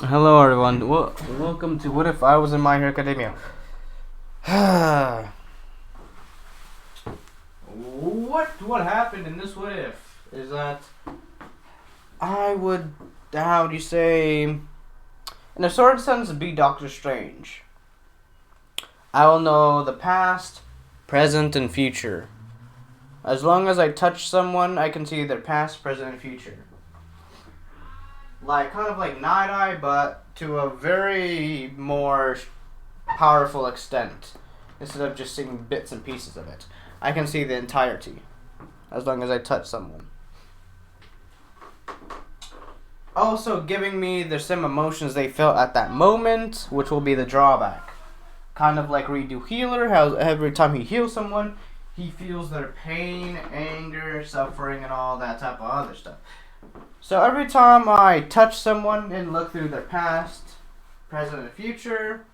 Hello, everyone. Welcome to What If I Was in My Hero Academia. what happened in this What If is that I would, how do you say, in a sort of sense, be Doctor Strange. I will know the past, present, and future. As long as I touch someone, I can see their past, present, and future. Kind of like Night Eye, but to a very more powerful extent. Instead of just seeing bits and pieces of it, I can see the entirety, as long as I touch someone. Also giving me the same emotions they felt at that moment, which will be the drawback. Kind of like Redo Healer, how every time he heals someone, he feels their pain, anger, suffering, and all that type of other stuff. So every time I touch someone and look through their past, present, and future,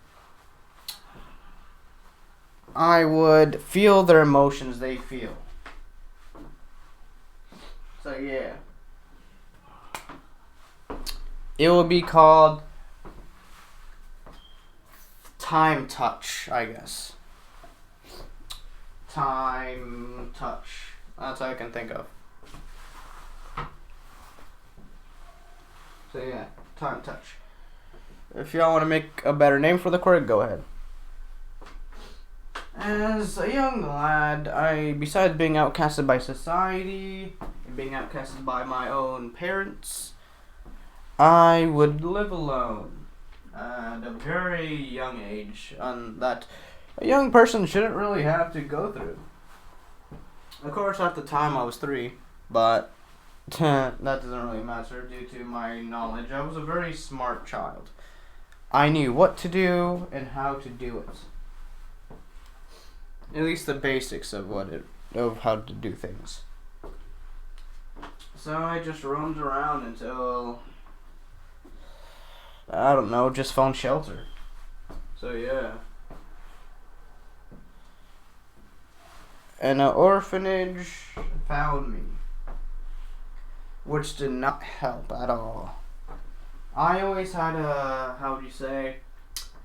I would feel their emotions they feel. So yeah. It will be called Time Touch, I guess. Time Touch. That's all I can think of. So yeah, Time Touch. If y'all want to make a better name for the quirk, go ahead. As a young lad, besides being outcasted by society and being outcasted by my own parents, I would live alone at a very young age, that a young person shouldn't really have to go through. Of course, at the time I was 3, but that doesn't really matter due to my knowledge. I was a very smart child. I knew what to do and how to do it. At least the basics of how to do things. So I just roamed around until, I don't know, just found shelter. So yeah. And an orphanage found me, which did not help at all. I always had to,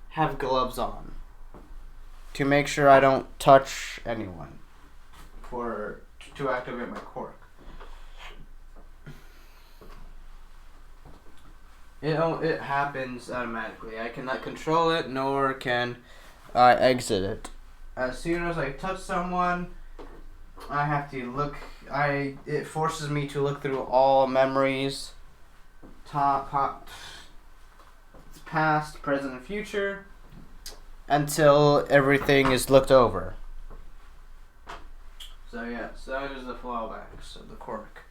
have gloves on to make sure I don't touch anyone to activate my quirk. It happens automatically. I cannot control it, nor can I exit it. As soon as I touch someone, I have to look. It forces me to look through all memories, past, present, and future, until everything is looked over. So yes, that is the fallbacks of the quirk.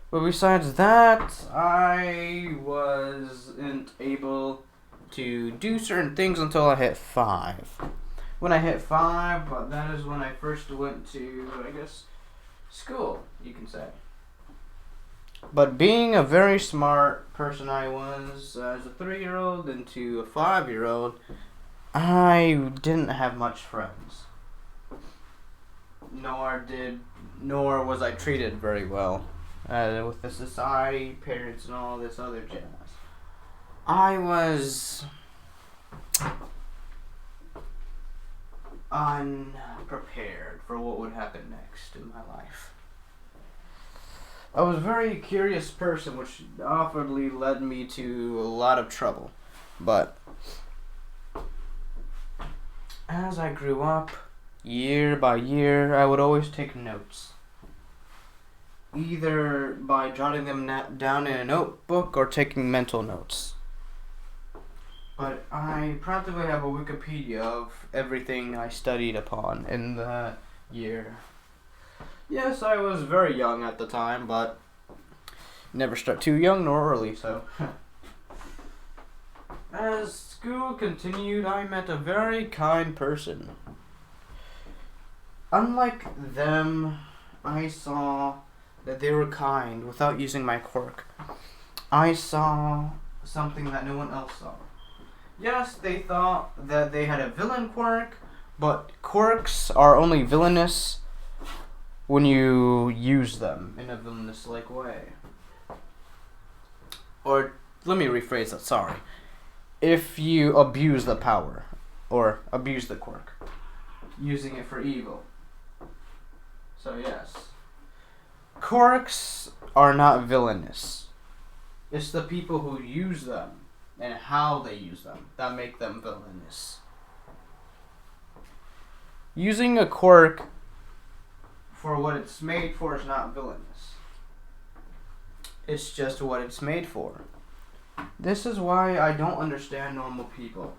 But besides that, I wasn't able to do certain things until I hit 5. When I hit 5, that is when I first went to, I guess, school, you can say. But being a very smart person I was as a 3-year-old into a 5-year-old, I didn't have much friends. Nor was I treated very well with the society, parents, and all this other jazz. I was unprepared for what would happen next in my life. I was a very curious person, which awkwardly led me to a lot of trouble. But as I grew up, year by year, I would always take notes. Either by jotting them down in a notebook or taking mental notes. But I practically have a Wikipedia of everything I studied upon in the year. Yes, I was very young at the time, but never start too young nor early, so. As school continued, I met a very kind person. Unlike them, I saw that they were kind without using my quirk. I saw something that no one else saw. Yes, they thought that they had a villain quirk, but quirks are only villainous when you use them in a villainous-like way. Or let me rephrase that, sorry. If you abuse the power, or abuse the quirk, using it for evil. So yes. Quirks are not villainous. It's the people who use them and how they use them that make them villainous. Using a quirk for what it's made for is not villainous. It's just what it's made for. This is why I don't understand normal people.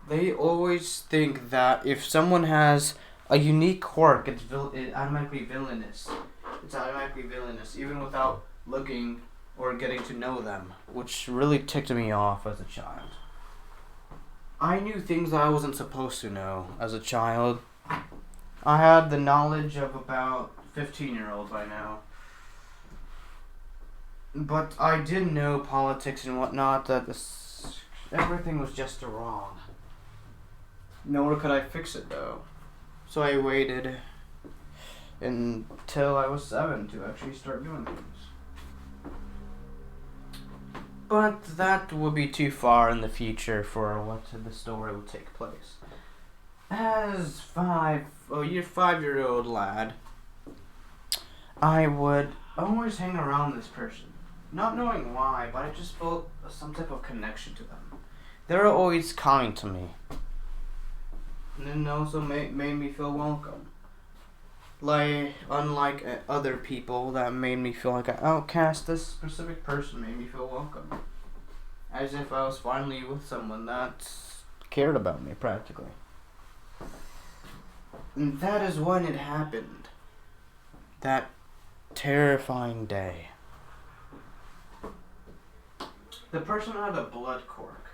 They always think that if someone has a unique quirk, it's automatically villainous. It's automatically villainous, even without looking or getting to know them, which really ticked me off as a child. I knew things that I wasn't supposed to know as a child. I had the knowledge of about 15-year-old by now. But I did know politics and whatnot, that everything was just wrong. Nor could I fix it though. So I waited until I was 7 to actually start doing things. But that would be too far in the future for what the story will take place. As a 5-year-old lad, I would always hang around this person. Not knowing why, but I just felt some type of connection to them. They were always kind to me. And then also made me feel welcome. Unlike other people that made me feel like an outcast, this specific person made me feel welcome. As if I was finally with someone that cared about me, practically. And that is when it happened. That terrifying day. The person had a blood quirk.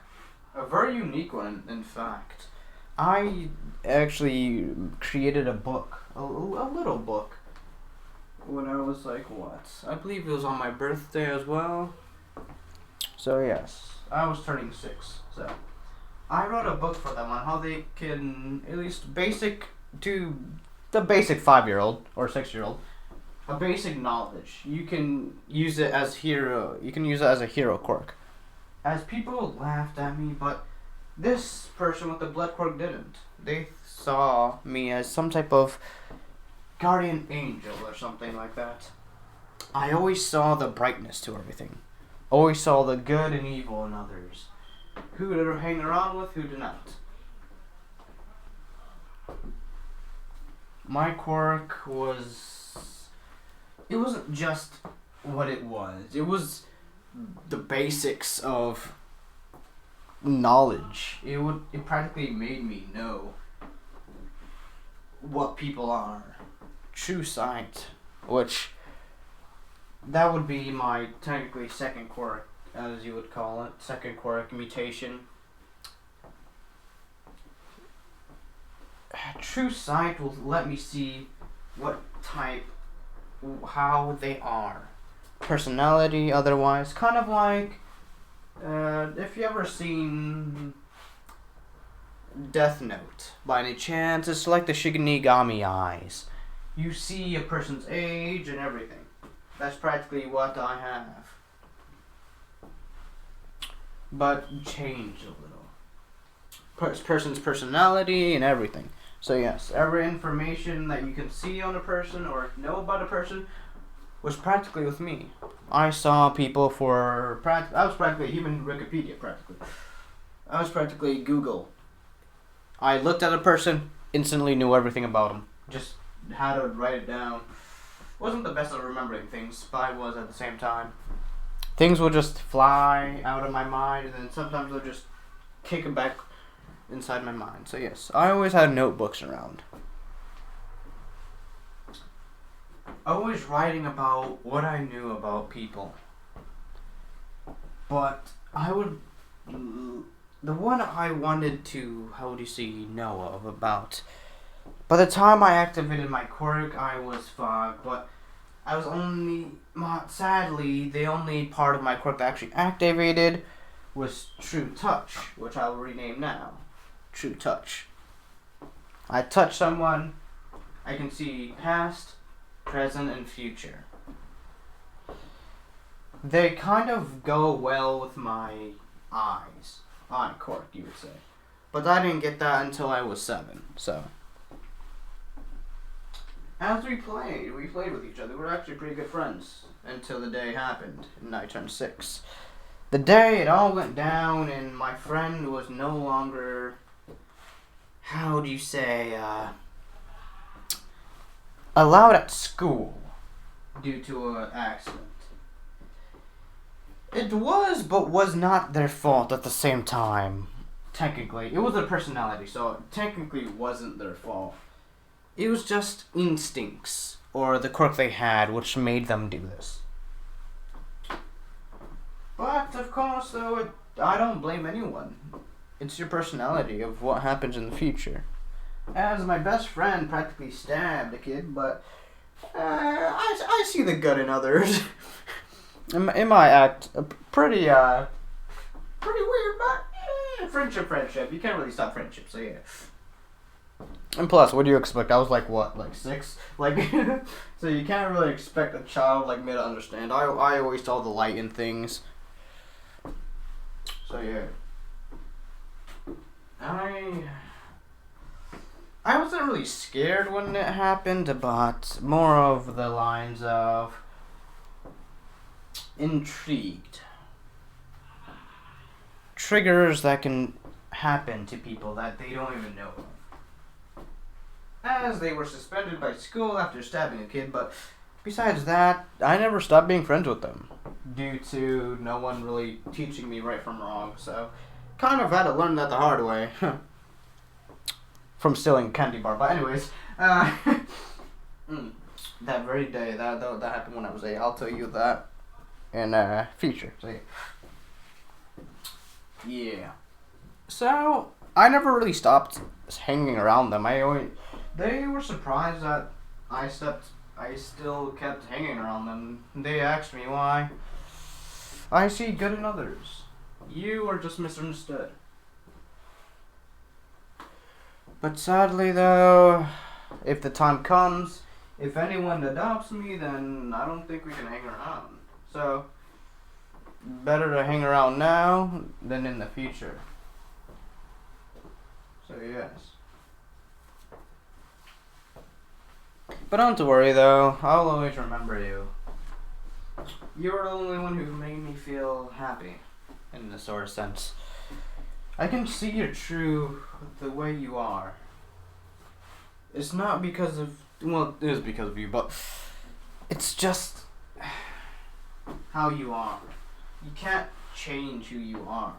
A very unique one, in fact. I actually created a book, a little book, when I was I believe it was on my birthday as well. So yes, I was turning 6, so I wrote a book for them on how they can at least do the basic 5-year-old or 6-year-old, a basic knowledge. You can use it as a hero quirk. As people laughed at me, but this person with the blood quirk didn't. They saw me as some type of guardian angel or something like that. I always saw the brightness to everything. Always saw the good and evil in others. Who to hang around with, who to not. My quirk it wasn't just what it was. It was the basics of knowledge. It practically made me know what people are. True sight, which that would be my technically second quirk, as you would call it. Second quirk mutation. True sight will let me see what type, how they are. Personality, otherwise, kind of like if you ever seen Death Note by any chance, it's like the Shinigami eyes. You see a person's age and everything. That's practically what I have, but changed a little. Person's personality and everything. So yes, every information that you can see on a person or know about a person was practically with me. I saw people I was practically human Wikipedia, practically. I was practically Google. I looked at a person, instantly knew everything about them. Just had to write it down. Wasn't the best at remembering things, but I was at the same time. Things would just fly out of my mind, and then sometimes they'll just kick them back inside my mind. So yes, I always had notebooks around. Always writing about what I knew about people. But the one I wanted to, know about. By the time I activated my quirk, I was 5, but I was sadly, the only part of my quirk that actually activated was True Touch, which I will rename now. True Touch. I touch someone, I can see past, present, and future. they kind of go well with my eyes. Eye quirk, you would say. But I didn't get that until I was 7, so. As we played with each other. We were actually pretty good friends until the day happened, and I turned 6. The day it all went down, and my friend was no longer, how do you say, allowed at school due to an accident. It was, but was not their fault at the same time. Technically, it was their personality, so technically it wasn't their fault. It was just instincts, or the quirk they had, which made them do this. But, of course, though, I don't blame anyone. It's your personality of what happens in the future. As my best friend practically stabbed a kid, but I see the good in others. It might act pretty weird, but friendship. You can't really stop friendship, so yeah. And plus, what do you expect? I was like, what, like 6? Like, so you can't really expect a child like me to understand. I always saw the light in things. So yeah. I wasn't really scared when it happened, but more of the lines of intrigued. Triggers that can happen to people that they don't even know of. As they were suspended by school after stabbing a kid, but besides that, I never stopped being friends with them due to no one really teaching me right from wrong, so kind of had to learn that the hard way. From stealing candy bar, but anyways, that very day, that happened when I was 8. I'll tell you that in future. So yeah. So I never really stopped hanging around them. They were surprised that I still kept hanging around them. They asked me why. I see good in others. You are just misunderstood. But sadly, though, if the time comes, if anyone adopts me, then I don't think we can hang around. So, better to hang around now than in the future. So, yes. But don't to worry, though. I'll always remember you. You're the only one who made me feel happy, in a sort of sense. I can see you're true the way you are. It's not because of, well, it is because of you, but it's just how you are. You can't change who you are.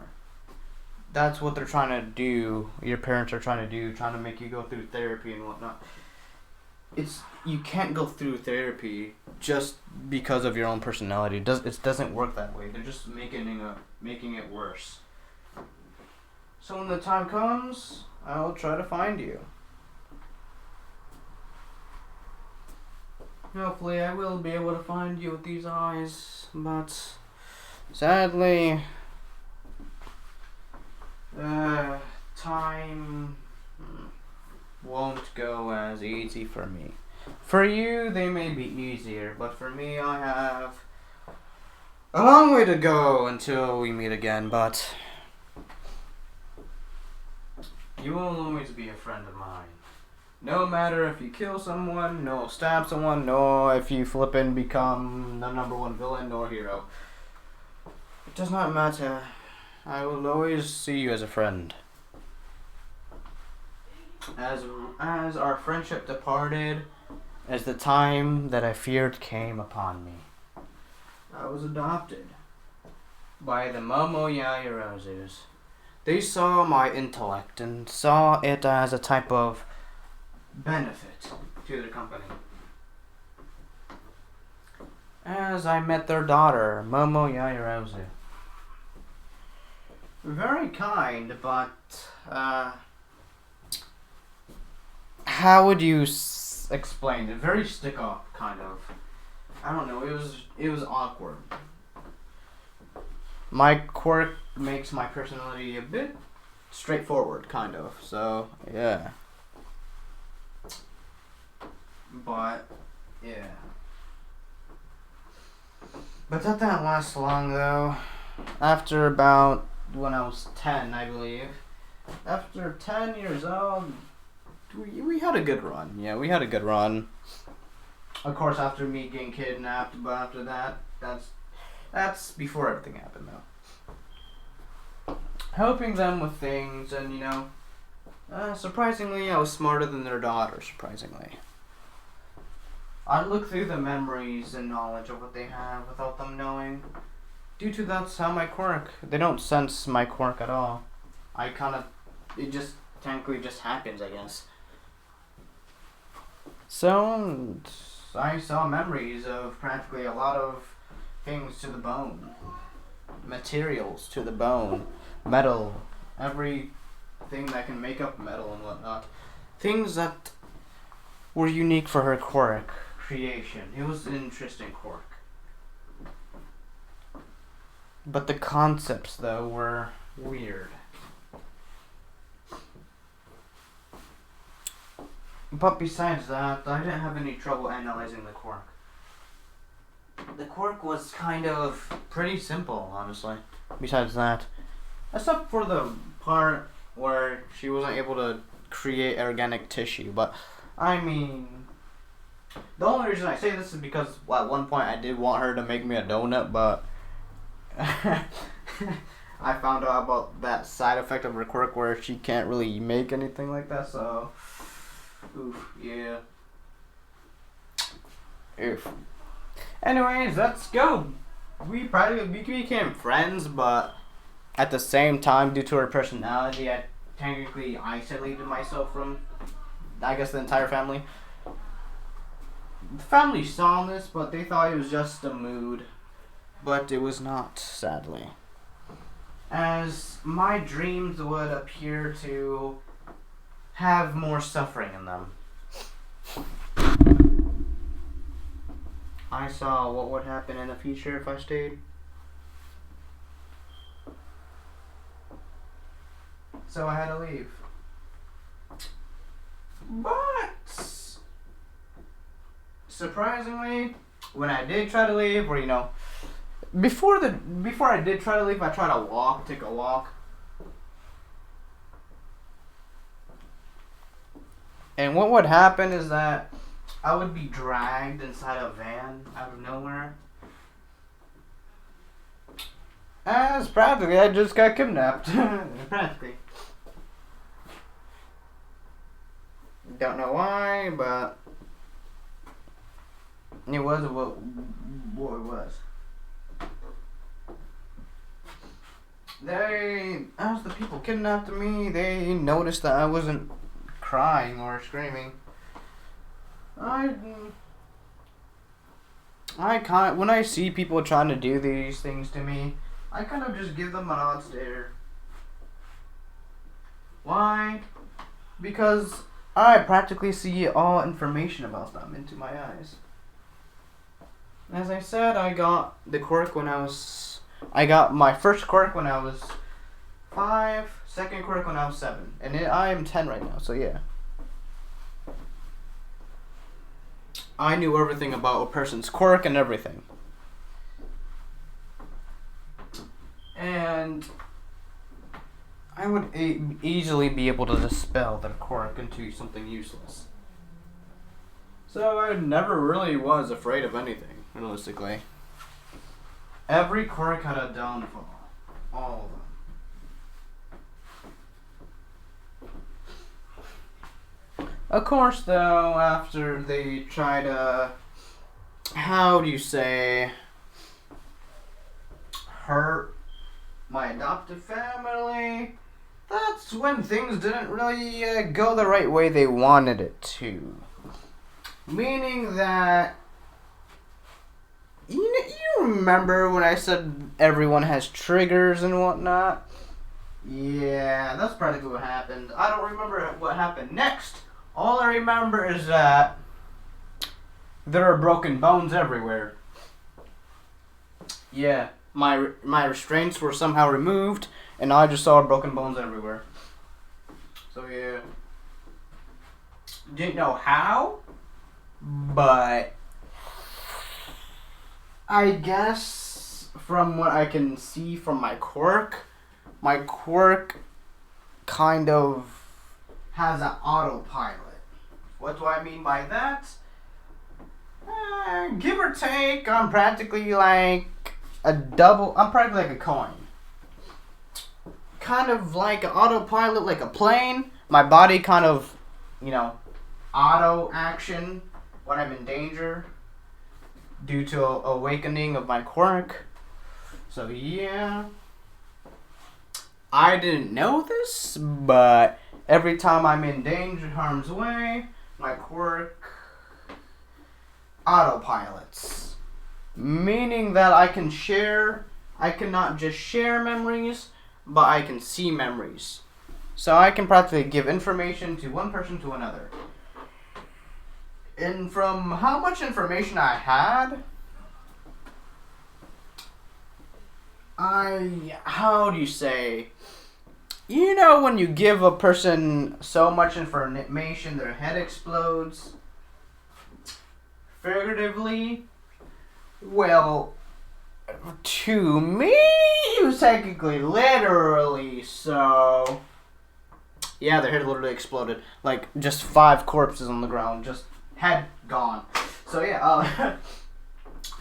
That's what they're trying to do, your parents are trying to do, trying to make you go through therapy and whatnot. You can't go through therapy just because of your own personality. It doesn't work that way. They're just making it worse. So when the time comes, I'll try to find you. Hopefully I will be able to find you with these eyes, but sadly, time won't go as easy for me. For you, they may be easier, but for me, I have a long way to go until we meet again, but you will always be a friend of mine. No matter if you kill someone, no stab someone, no if you flip and become the number 1 villain or hero. It does not matter. I will always see you as a friend. As our friendship departed, as the time that I feared came upon me, I was adopted by the Momo Yaoyorozus. They saw my intellect and saw it as a type of benefit to their company. As I met their daughter, Momo Yaoyorozu. Very kind, but how would you explain it? Very stick-up, kind of. I don't know. It was awkward. My quirk makes my personality a bit straightforward, kind of. So yeah. But yeah. But that didn't last long though. After about when I was 10, I believe. After 10 years old, we had a good run. Yeah, we had a good run. Of course, after me getting kidnapped, but after that, that's before everything happened though. Helping them with things, and surprisingly, I was smarter than their daughter. Surprisingly, I'd look through the memories and knowledge of what they have without them knowing. Due to that's how my quirk. They don't sense my quirk at all. It just technically just happens, I guess. So I saw memories of practically a lot of things to the bone, materials to the bone, metal, everything that can make up metal and whatnot. Things that were unique for her quirk creation. It was an interesting quirk. But the concepts, though, were weird. But besides that, I didn't have any trouble analyzing the quirk. The quirk was kind of pretty simple, honestly. Besides that. Except for the part where she wasn't able to create organic tissue. But, I mean, the only reason I say this is because at one point I did want her to make me a donut, but I found out about that side effect of her quirk where she can't really make anything like that, so oof, yeah. Oof. Anyways, let's go. We became friends, but at the same time, due to her personality, I technically isolated myself from, I guess, the entire family. The family saw this, but they thought it was just a mood. But it was not, sadly. As my dreams would appear to have more suffering in them. I saw what would happen in the future if I stayed. So I had to leave. But surprisingly, when I did try to leave, or before I did try to leave, I tried to take a walk. And what would happen is that I would be dragged inside a van out of nowhere. As practically, I just got kidnapped. Practically. Don't know why, but it was what it was. As the people kidnapped me, they noticed that I wasn't crying or screaming. When I see people trying to do these things to me, I kind of just give them an odd stare. Why? Because I practically see all information about them into my eyes. As I said, I got my first quirk when I was 5, second quirk when I was 7, and I am 10 right now, so yeah. I knew everything about a person's quirk and everything. And I would easily be able to dispel their quirk into something useless. So I never really was afraid of anything, realistically. Every quirk had a downfall. All of them. Of course, though, after they try to, hurt my adoptive family, that's when things didn't really go the right way they wanted it to. Meaning that, you remember when I said everyone has triggers and whatnot? Yeah, that's practically what happened. I don't remember what happened next. All I remember is that there are broken bones everywhere. Yeah, my restraints were somehow removed, and I just saw broken bones everywhere. So yeah, didn't know how, but I guess from what I can see from my quirk kind of has an autopilot. What do I mean by that? Give or take, I'm practically like I'm practically like a coin. Kind of like an autopilot, like a plane. My body kind of, auto action when I'm in danger due to awakening of my quirk. So yeah. I didn't know this, but every time I'm in danger, harm's way, my quirk autopilots. Meaning that I cannot just share memories, but I can see memories. So I can practically give information to one person to another. And from how much information I had, how do you say, when you give a person so much information, their head explodes? Figuratively, well, to me, it was technically literally, so, yeah, their head literally exploded. Like, just 5 corpses on the ground, just head gone. So, yeah,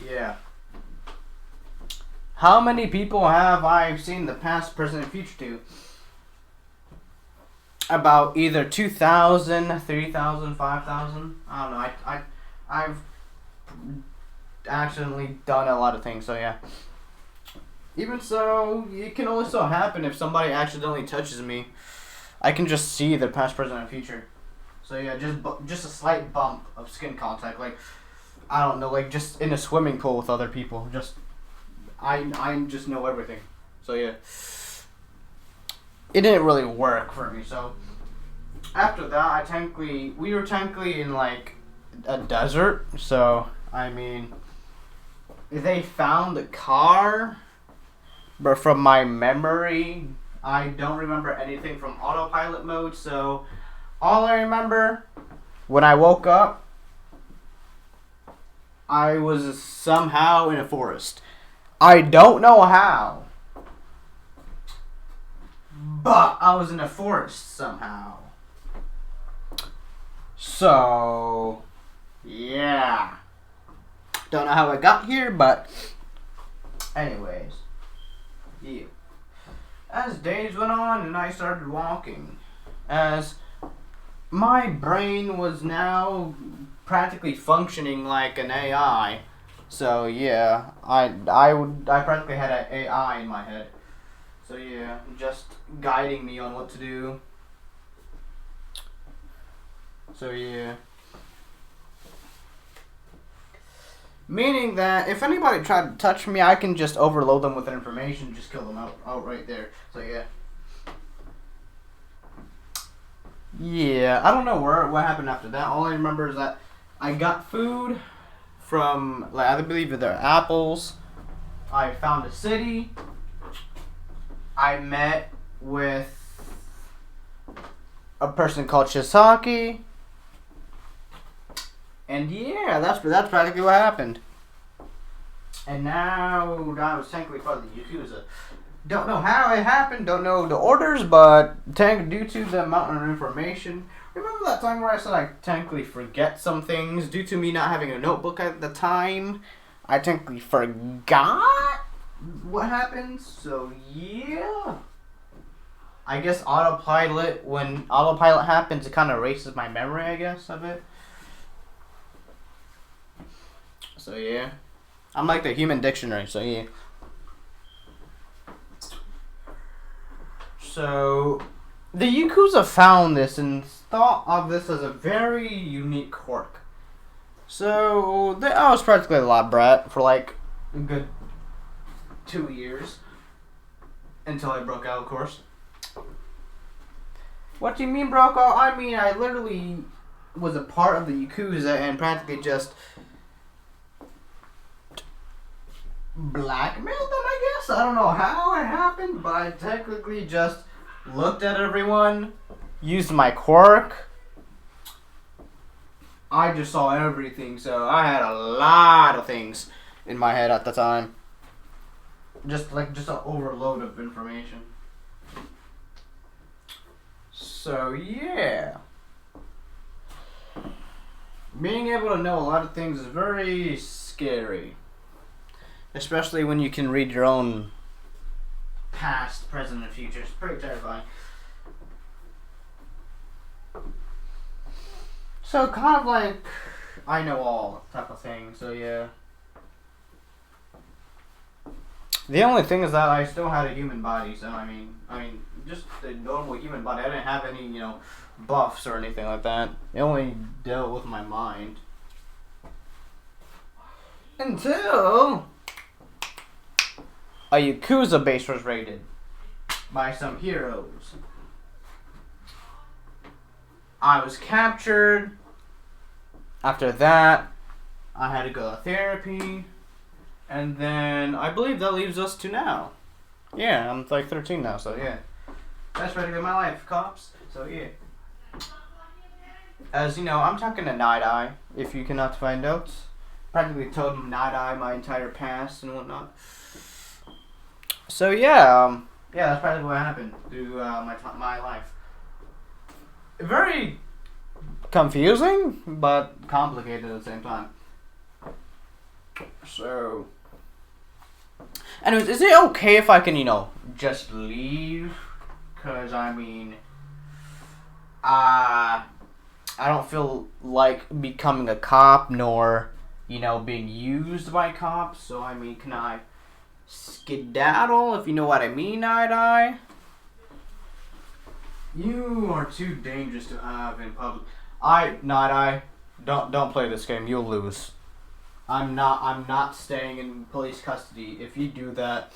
yeah. How many people have I seen the past, present, and future to? About either 2,000, 3,000, 5,000. I don't know. I've accidentally done a lot of things, so yeah. Even so, it can only so happen if somebody accidentally touches me. I can just see the past, present, and future. So yeah, just a slight bump of skin contact, like, I don't know, like just in a swimming pool with other people. Just I just know everything. So yeah. It didn't really work for me, so after that we were technically in like a desert, so I mean they found the car, but from my memory I don't remember anything from autopilot mode, so all I remember when I woke up I was somehow in a forest. I don't know how, but I was in a forest somehow. So, yeah. Don't know how I got here, but anyways. Yeah. As days went on and I started walking, as my brain was now practically functioning like an AI. So yeah, I practically had an AI in my head. So yeah, just guiding me on what to do. So yeah. Meaning that if anybody tried to touch me, I can just overload them with information, just kill them out right there. So yeah. Yeah, I don't know what happened after that. All I remember is that I got food from, like, I believe they're apples. I found a city. I met with a person called Chisaki. And yeah, that's practically what happened. And now I was technically part of the Yakuza. Don't know how it happened, don't know the orders, but due to the amount of information. Remember that time where I said I technically forget some things due to me not having a notebook at the time? I technically forgot what happened, so yeah. I guess when autopilot happens, it kind of erases my memory, I guess, of it. So yeah. I'm like the human dictionary, so yeah. So, the Yakuza found this and thought of this as a very unique quirk. So, I was practically a lab brat for like a good 2 years. Until I broke out, of course. What do you mean broke out? I mean, I literally was a part of the Yakuza and practically just blackmailed them, I guess? I don't know how it happened, but I technically just looked at everyone, used my quirk. I just saw everything, so I had a lot of things. in my head at the time. Just an overload of information. So yeah, being able to know a lot of things is very scary, especially when you can read your own past, present, and future. It's pretty terrifying. So kind of like I know all type of thing. So yeah. The only thing is that I still had a human body, so I mean, just a normal human body. I didn't have any, buffs or anything like that. It only dealt with my mind. Until a Yakuza base was raided by some heroes. I was captured. After that, I had to go to therapy. And then, I believe that leaves us to now. Yeah, I'm like 13 now, so yeah. That's basically my life, cops. So yeah. As you know, I'm talking to Night Eye, if you cannot find out. Practically told Night Eye my entire past and whatnot. So yeah, that's practically what happened through my life. Very confusing, but complicated at the same time. So, anyways, is it okay if I can, just leave? Because, I don't feel like becoming a cop, nor, being used by cops. So, can I skedaddle, if you know what I mean, Night Eye? You are too dangerous to have in public. Night Eye, don't play this game. You'll lose. I'm not staying in police custody. If you do that,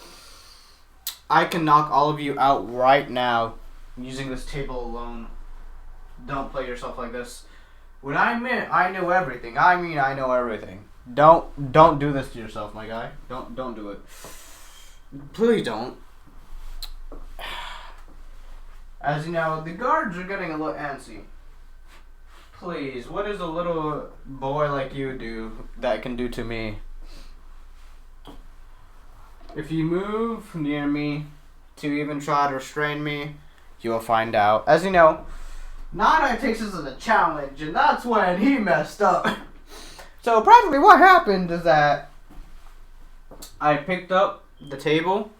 I can knock all of you out right now using this table alone. Don't play yourself like this. When I mean I know everything, I mean I know everything. Don't do this to yourself, my guy. Don't do it. Please don't. As you know, the guards are getting a little antsy. Please, what does a little boy like you do that can do to me? If you move near me to even try to restrain me, you'll find out. As you know, Night Eye takes this as a challenge, and that's when he messed up. So practically what happened is that I picked up the table.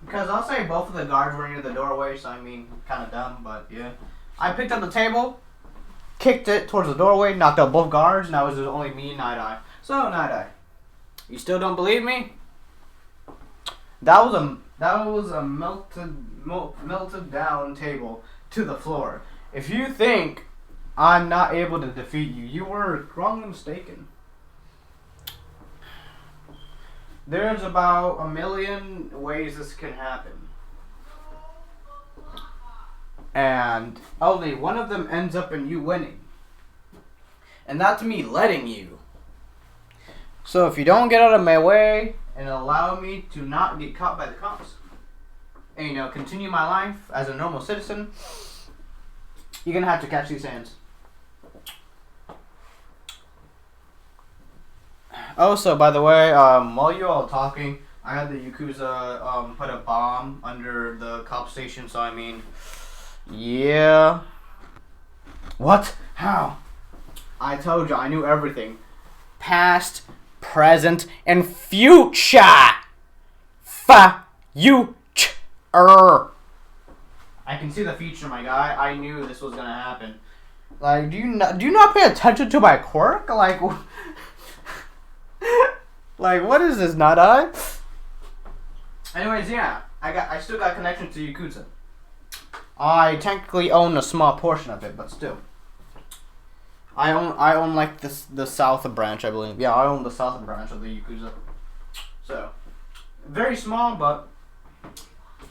Because I'll say both of the guards were near the doorway, so kind of dumb, but yeah. I picked up the table, kicked it towards the doorway, knocked out both guards, and now it was only me and Night Eye. So, Night Eye, you still don't believe me? That was a melted down table to the floor. If you think I'm not able to defeat you, you were wrongly mistaken. There's about a million ways this can happen. And only one of them ends up in you winning. And that's me letting you. So if you don't get out of my way and allow me to not get caught by the cops, and continue my life as a normal citizen, you're gonna have to catch these hands. Also, by the way, while you all talking, I had the Yakuza put a bomb under the cop station, so yeah. What? How? I told you, I knew everything. Past, present, and future. I can see the future, my guy. I knew this was gonna happen. Like, do you not pay attention to my quirk? Like, like, what is this, Night Eye? Anyways, yeah, I still got connection to Yakuza. I technically own a small portion of it, but still. I own like the south branch, I believe. Yeah, I own the south branch of the Yakuza. So, very small, but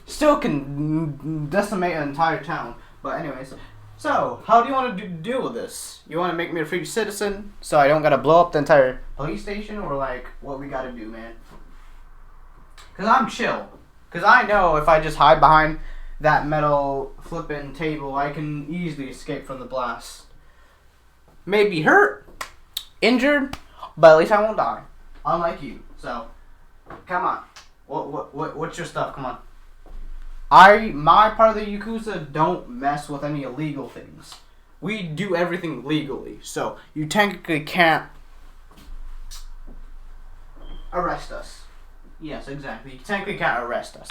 still can decimate an entire town. But anyways, so how do you want to deal with this? You want to make me a free citizen so I don't gotta blow up the entire police station, or like what we gotta do, man? Cause I'm chill. Cause I know if I just hide behind that metal flipping table, I can easily escape from the blast. Maybe hurt, injured, but at least I won't die. Unlike you. So, come on. What's your stuff? Come on. My part of the Yakuza don't mess with any illegal things. We do everything legally, so you technically can't arrest us. Yes, exactly. You technically can't arrest us.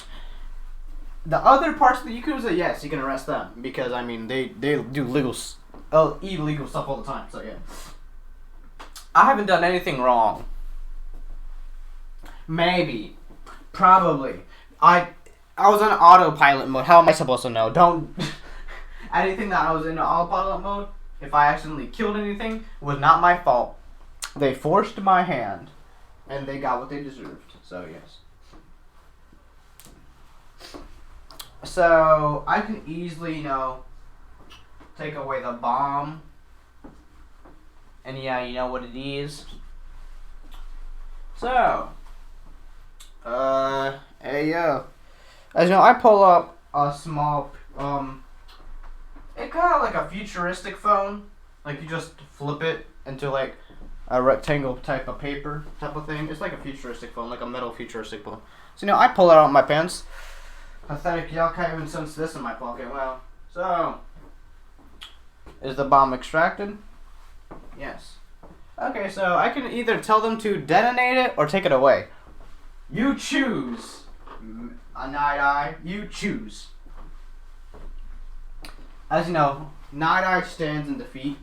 The other parts of the Yakuza, yes, you can arrest them because I mean they do illegal stuff all the time. So yeah, I haven't done anything wrong. Maybe, probably. I was on autopilot mode. How am I supposed to know? Don't anything that I was in autopilot mode. If I accidentally killed anything, was not my fault. They forced my hand, and they got what they deserved. So yes. So I can easily, take away the bomb. And yeah, you know what it is. So, hey yo. As you know, I pull up a small, it's kind of like a futuristic phone. Like you just flip it into like a rectangle type of paper type of thing. It's like a futuristic phone, like a metal futuristic phone. So I pull it out of my pants. Pathetic, y'all can't even sense this in my pocket. Well, so is the bomb extracted? Yes. Okay, so I can either tell them to detonate it or take it away. You choose. A Night Eye, you choose. As you know, Night Eye stands in defeat.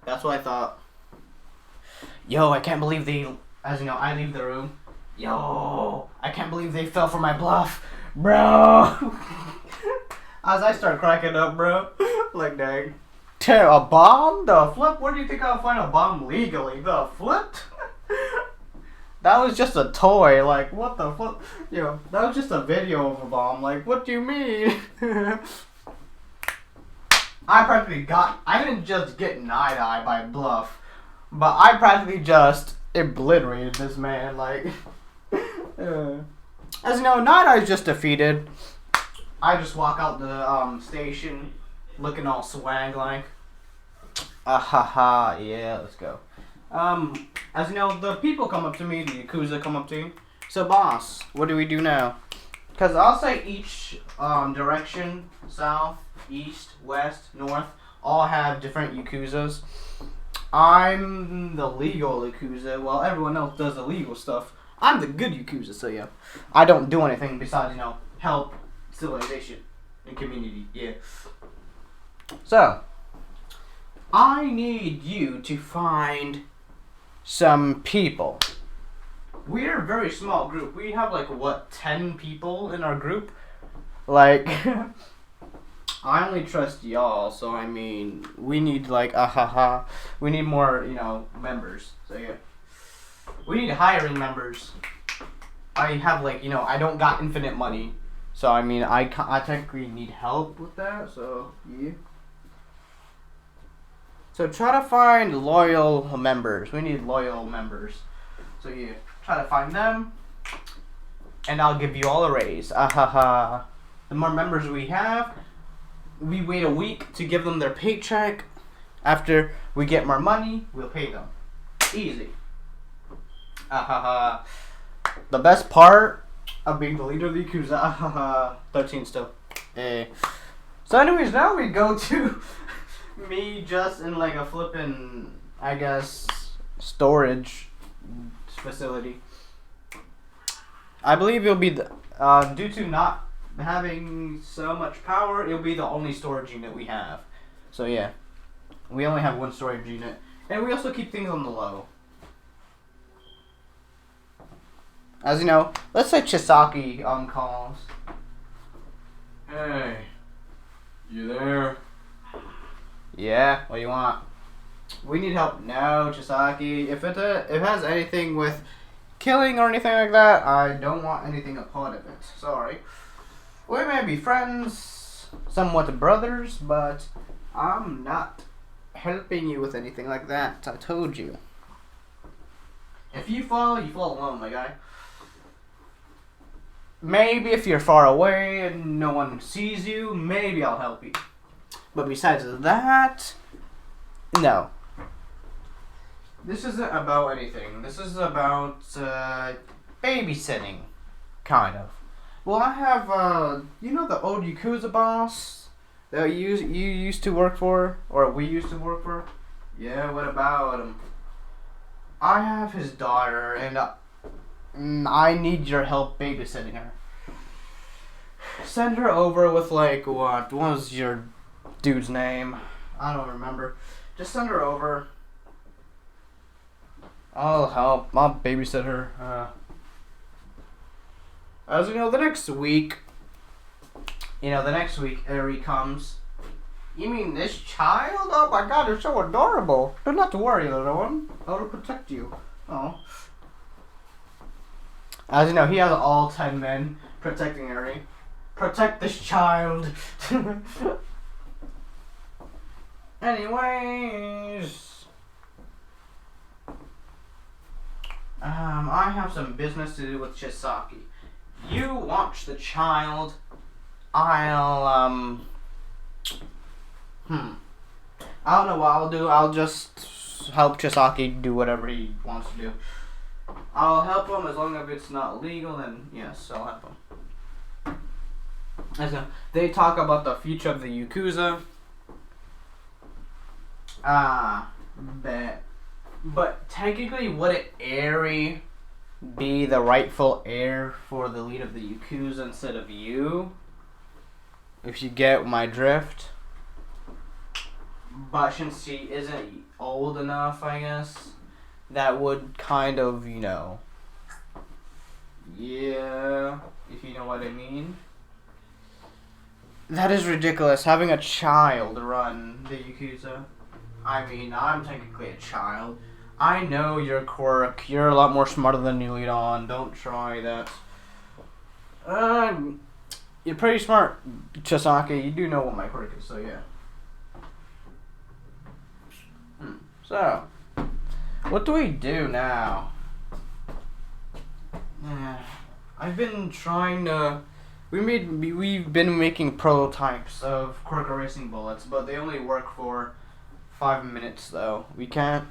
That's what I thought. Yo, I can't believe as you know, I leave the room. Yo, I can't believe they fell for my bluff. Bro. As I start cracking up, bro. Like, dang. A bomb? The flip? Where do you think I'll find a bomb legally? The flip? That was just a toy. Like, what the flip? Yo, that was just a video of a bomb. Like, what do you mean? I didn't just get Night Eye by bluff, but I practically just obliterated this man. Like, as you know, Night Eye's just defeated. I just walk out the station looking all swag like. Ahaha, yeah, let's go. As you know, the people come up to me, the Yakuza come up to me. So, boss, what do we do now? Because I'll say each direction, south, east, west, north, all have different Yakuzas. I'm the legal Yakuza, while everyone else does illegal stuff. I'm the good Yakuza, so yeah. I don't do anything besides, help civilization and community, yeah. So, I need you to find some people. We're a very small group. We have 10 people in our group? Like, I only trust y'all, so I mean, we need we need more, members. So yeah. We need hiring members. I have I don't got infinite money. So I mean, I technically need help with that, so yeah. So try to find loyal members. We need loyal members. So yeah, try to find them, and I'll give you all a raise. The more members we have, we wait a week to give them their paycheck. After we get more money, we'll pay them. Easy. The best part of being the leader of the Yakuza. 13 still. So anyways, now we go to me just in a flippin', I guess, storage facility. I believe it'll be due to not having so much power, it'll be the only storage unit we have. So yeah, we only have one storage unit, and we also keep things on the low. As you know, let's say Chisaki calls. Hey, you there? Yeah, what do you want? We need help. No, Chisaki. If it has anything with killing or anything like that, I don't want anything a part of it. Sorry. We may be friends, somewhat brothers, but I'm not helping you with anything like that. I told you. If you fall alone, my guy. Maybe if you're far away and no one sees you, maybe I'll help you. But besides that, no. this isn't about anything. This is about babysitting, kind of. Well, I have you know the old Yakuza boss that you used to work for, or we used to work for. Yeah, what about him? I have his daughter, and I need your help babysitting her. Send her over with like what was your dude's name? I don't remember. Just send her over. I'll help. I'll babysit her. As you know, the next week, Eri comes. You mean this child? Oh my God, they're so adorable. Do not worry, little one. I will protect you. Oh. As you know, he has all 10 men protecting Eri. Protect this child. Anyways. I have some business to do with Chisaki. You watch the child. I'll, I don't know what I'll do. I'll just help Chisaki do whatever he wants to do. I'll help him as long as it's not legal, then yes, I'll help him. So, they talk about the future of the Yakuza. But technically, wouldn't Eri be the rightful heir for the lead of the Yakuza instead of you? If you get my drift. But since she isn't old enough, I guess, that would kind of, yeah, if you know what I mean. That is ridiculous, having a child run the Yakuza. I mean, I'm technically a child. I know your quirk. You're a lot more smarter than you lead on. Don't try that. You're pretty smart, Chisaki. You do know what my quirk is, so yeah. So, what do we do now? I've been trying to... We've been making prototypes of quirk erasing bullets, but they only work for 5 minutes, though. We can't...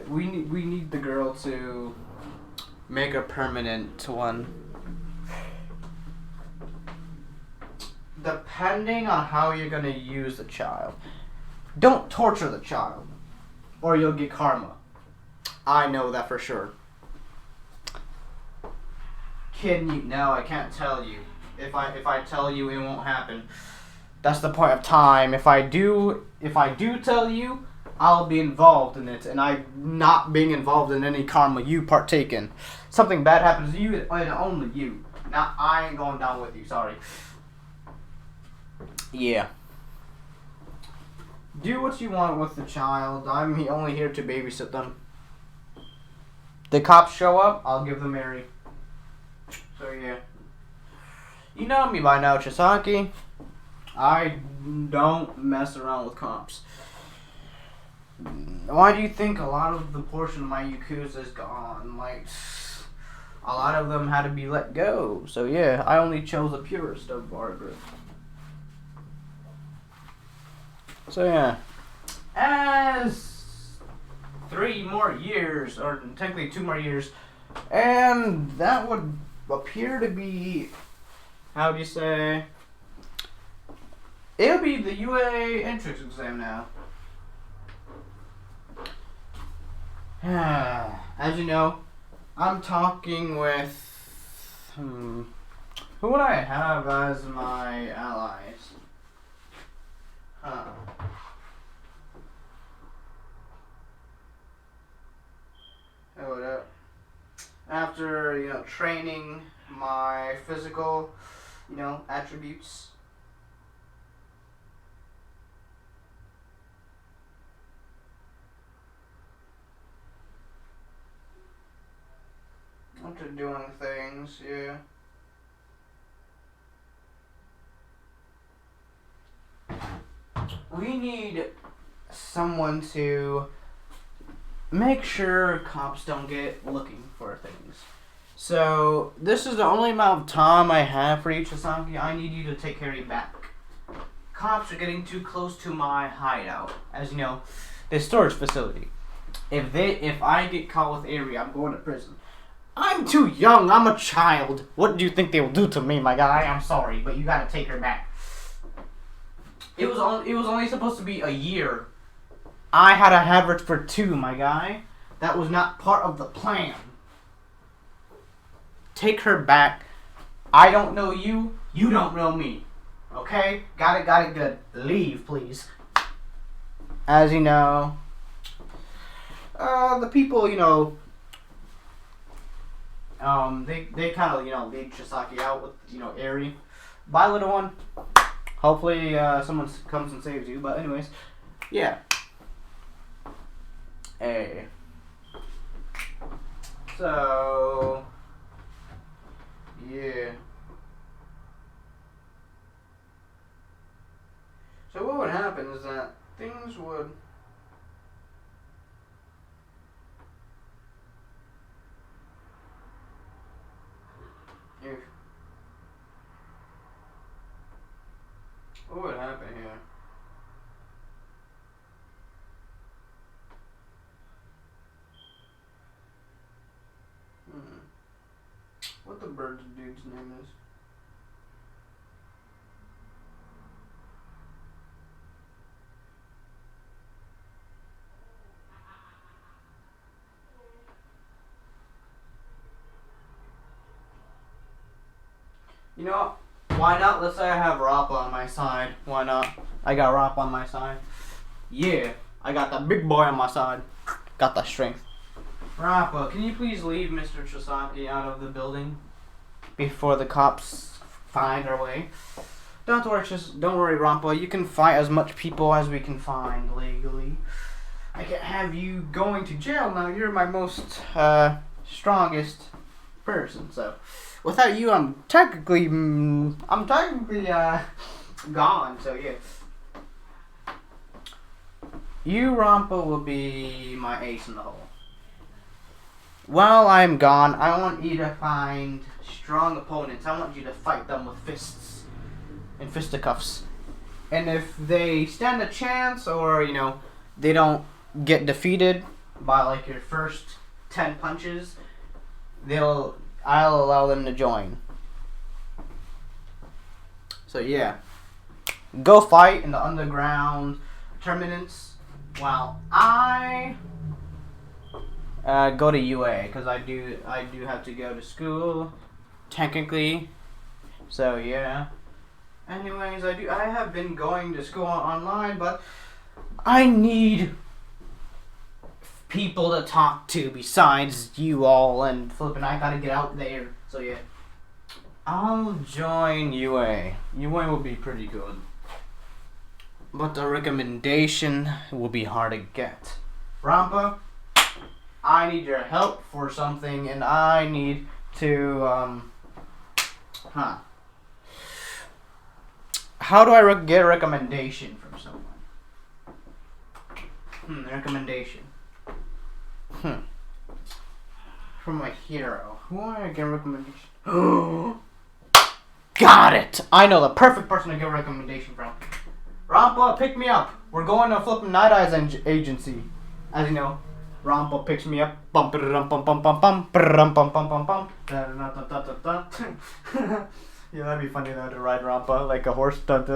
We need the girl to make a permanent one. Depending on how you're gonna use the child. Don't torture the child, or you'll get karma. I know that for sure. Can you? No, I can't tell you. If I tell you, it won't happen. That's the point of time. If I do tell you, I'll be involved in it, and I'm not being involved in any karma you partake in. Something bad happens to you, and only you. Now, I ain't going down with you, sorry. Yeah. Do what you want with the child. I'm only here to babysit them. The cops show up, I'll give them Eri. So, yeah. You know me by now, Chisaki. I don't mess around with cops. Why do you think a lot of the portion of my Yakuza is gone? Like, a lot of them had to be let go. So yeah, I only chose the purest of our group. So yeah, as 3 more years, or technically 2 more years, and that would appear to be, how do you say, it'll be the UA entrance exam now. As you know, I'm talking with... Who would I have as my allies? Hold up. After, training my physical, attributes. After doing things, yeah. We need someone to make sure cops don't get looking for things. So, this is the only amount of time I have for you, Chisaki. I need you to take Harry back. Cops are getting too close to my hideout. As you know, the storage facility. If I get caught with Ari, I'm going to prison. I'm too young. I'm a child. What do you think they will do to me, my guy? I'm sorry, but you gotta take her back. It was only supposed to be a year. I had to have her for 2, my guy. That was not part of the plan. Take her back. I don't know you. You don't know me. Okay? Got it good. Leave, please. As you know, the people, they kind of, lead Chisaki out with, Eri. Bye, little one. Hopefully, someone comes and saves you. But anyways, yeah. Hey. So, yeah. So what would happen is that things would... What would happen here? What the bird's dude's name is? You know, why not? Let's say I have Rappa on my side. Why not? I got Rappa on my side. Yeah, I got that big boy on my side. Got the strength. Rappa, can you please leave Mr. Chisaki out of the building before the cops find our way? Don't worry, Rappa. You can fight as much people as we can find legally. I can't have you going to jail now. You're my most strongest person. So, without you, I'm technically gone. So yeah. You, Rampa, will be my ace in the hole. While I'm gone, I want you to find strong opponents. I want you to fight them with fists and fisticuffs. And if they stand a chance, or they don't get defeated by like your first 10 punches, I'll allow them to join. So yeah, go fight in the underground tournaments while I go to UA, because I do have to go to school technically. So yeah. Anyways, I have been going to school online, but I need people to talk to besides you all, and Flip and I gotta get out there. So yeah, I'll join UA. UA will be pretty good, but the recommendation will be hard to get. Rampa, I need your help for something, and I need to How do I get a recommendation from someone? Recommendation. From my hero. Who do I get a recommendation? Got it! I know the perfect person to get a recommendation from. Rampa, pick me up. We're going to Flippin' Night Eyes agency. As you know, Rampa picks me up. Bum bum bum bum bum bum bum bum bum bum. Yeah, that'd be funny though, to ride Rampa like a horse. As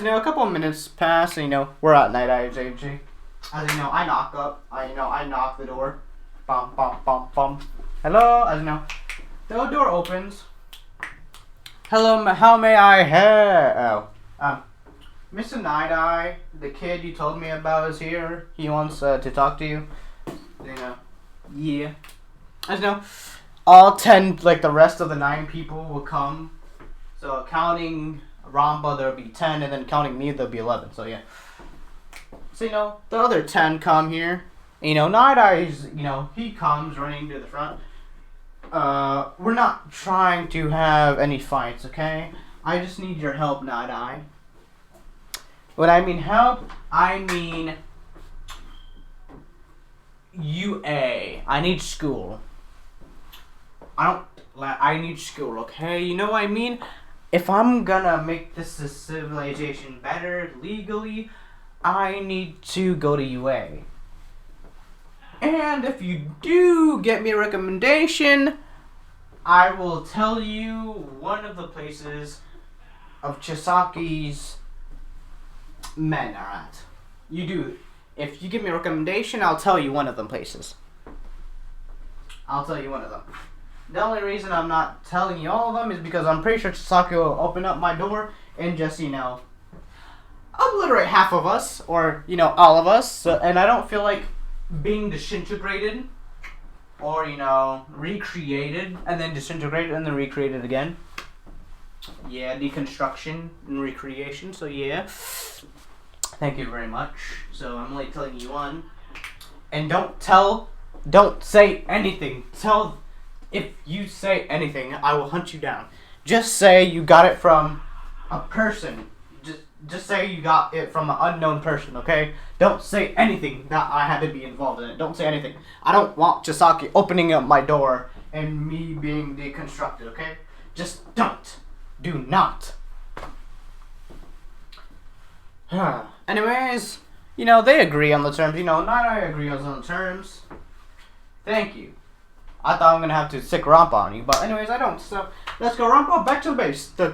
you know, a couple of minutes pass, and we're at Night Eyes agency. As you know, I knock the door. Bum bum bum bum. Hello. As you know, the door opens. Hello, how may I help? Mr. Night Eye, the kid you told me about is here. He wants to talk to you. Yeah. As you know, all 10, like the rest of the 9 people will come. So counting Rampa, there'll be 10, and then counting me, there'll be 11. So yeah. So the other 10 come here. Night Eyes, he comes running to the front. We're not trying to have any fights, okay? I just need your help, Night Eye. When I mean help, I mean UA. I need school. I need school, okay? You know what I mean? If I'm gonna make this civilization better legally, I need to go to UA. And if you do get me a recommendation, I will tell you one of the places of Chisaki's men are at. You do. If you give me a recommendation, I'll tell you one of them places. I'll tell you one of them. The only reason I'm not telling you all of them is because I'm pretty sure Chisaki will open up my door and just, obliterate half of us, or, all of us. So, and I don't feel like being disintegrated, or, recreated, and then disintegrated, and then recreated again. Yeah, deconstruction and recreation, so yeah. Thank you very much. So I'm only telling you one. And don't say anything. If you say anything, I will hunt you down. Just say you got it from a person. Just say you got it from an unknown person, okay? Don't say anything that I had to be involved in it. Don't say anything. I don't want Chisaki opening up my door and me being deconstructed, okay? Just don't. Do not. Anyways, they agree on the terms. Not I agree on the terms. Thank you. I thought I'm gonna have to sick Rampa on you, but anyways, I don't. So let's go, Rampa, back to the base. Yeah,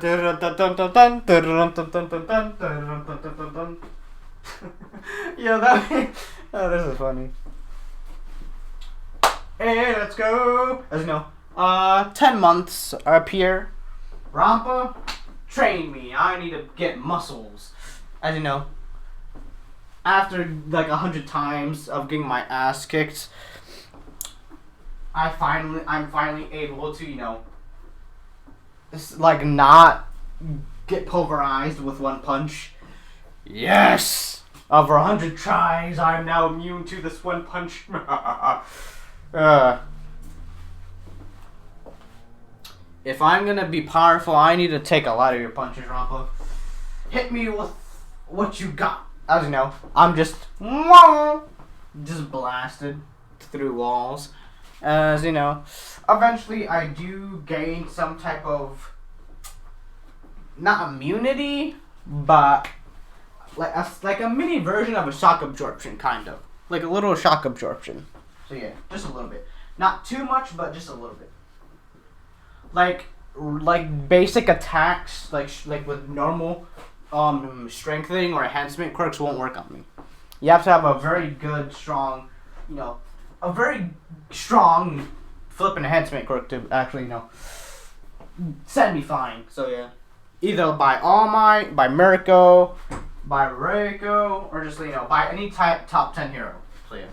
this is funny. Hey, let's go. As you know, 10 months up here. Rampa, train me. I need to get muscles. As you know, after like 100 times of getting my ass kicked, I'm finally able to, not get pulverized with one punch. Yes! Over 100 tries, I'm now immune to this one punch. If I'm gonna be powerful, I need to take a lot of your punches, Rampa. Hit me with what you got. As you know, I'm just blasted through walls. As you know, eventually I do gain some type of, not immunity, but like a mini version of a shock absorption, kind of. Like a little shock absorption. So yeah, just a little bit. Not too much, but just a little bit. Like basic attacks, like with normal strengthening or enhancement quirks won't work on me. You have to have a very good, strong, a very strong flip enhancement quirk to actually, set me fine. So yeah, either by All Might, by Mirko, by Reiko, or just by any top 10 hero. So yeah,